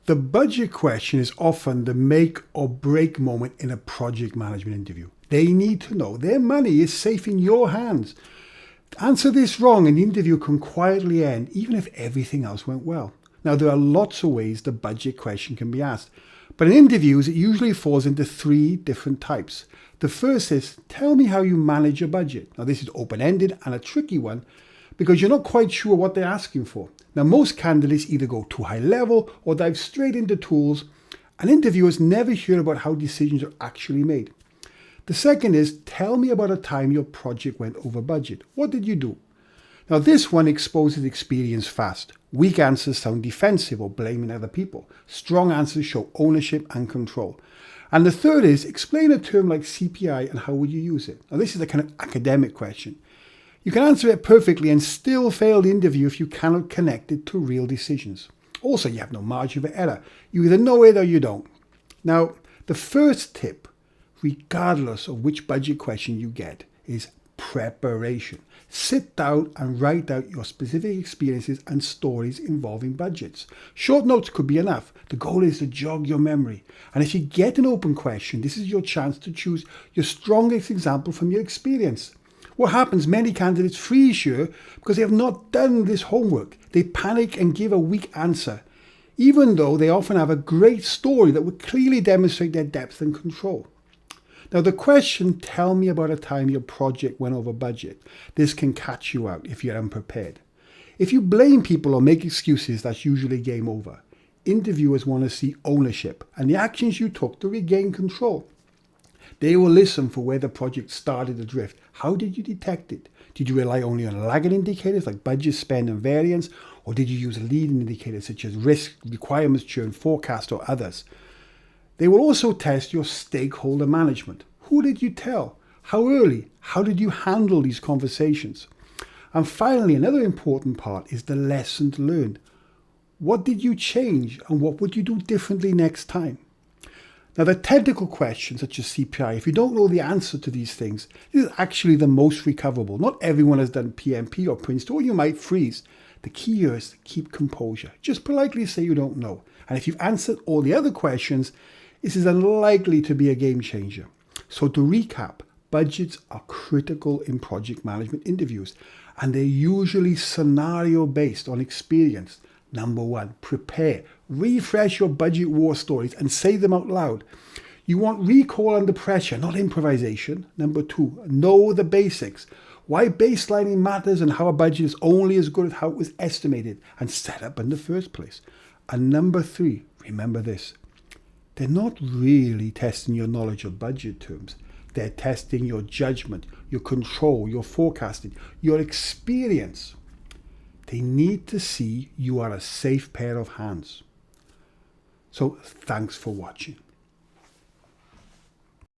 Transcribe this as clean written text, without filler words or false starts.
The budget question is often the make or break moment in a project management interview. They need to know their money is safe in your hands. Answer this wrong and the interview can quietly end, even if everything else went well. Now, there are lots of ways the budget question can be asked, but in interviews, it usually falls into 3 different types. The first is, tell me how you manage your budget. Now, this is open-ended and a tricky one because you're not quite sure what they're asking for. Now, most candidates either go too high level or dive straight into tools, and interviewers never hear about how decisions are actually made. The second is, tell me about a time your project went over budget. What did you do? Now, this one exposes experience fast. Weak answers sound defensive or blaming other people. Strong answers show ownership and control. And the third is, explain a term like CPI and how would you use it? Now, this is a kind of academic question. You can answer it perfectly and still fail the interview if you cannot connect it to real decisions. Also, you have no margin for error. You either know it or you don't. Now, the first tip, regardless of which budget question you get, is preparation. Sit down and write out your specific experiences and stories involving budgets. Short notes could be enough. The goal is to jog your memory. And if you get an open question, this is your chance to choose your strongest example from your experience. What happens, many candidates freeze here because they have not done this homework. They panic and give a weak answer, even though they often have a great story that would clearly demonstrate their depth and control. Now, the question, tell me about a time your project went over budget. This can catch you out if you're unprepared. If you blame people or make excuses, that's usually game over. Interviewers want to see ownership and the actions you took to regain control. They will listen for where the project started adrift. How did you detect it? Did you rely only on lagging indicators like budget, spend and variance? Or did you use leading indicators such as risk, requirements, churn, forecast or others? They will also test your stakeholder management. Who did you tell? How early? How did you handle these conversations? And finally, another important part is the lessons learned. What did you change and what would you do differently next time? Now, the technical questions such as CPI, if you don't know the answer to these things, this is actually the most recoverable. Not everyone has done PMP or Princeton, or you might freeze. The key here is to keep composure. Just politely say you don't know. And if you've answered all the other questions, this is unlikely to be a game changer. So to recap, budgets are critical in project management interviews, and they're usually scenario based on experience. Number 1, prepare. Refresh your budget war stories and say them out loud. You want recall under pressure, not improvisation. Number 2, know the basics. Why baselining matters and how a budget is only as good as how it was estimated and set up in the first place. And number 3, remember this. They're not really testing your knowledge of budget terms. They're testing your judgment, your control, your forecasting, your experience. They need to see you are a safe pair of hands. So thanks for watching.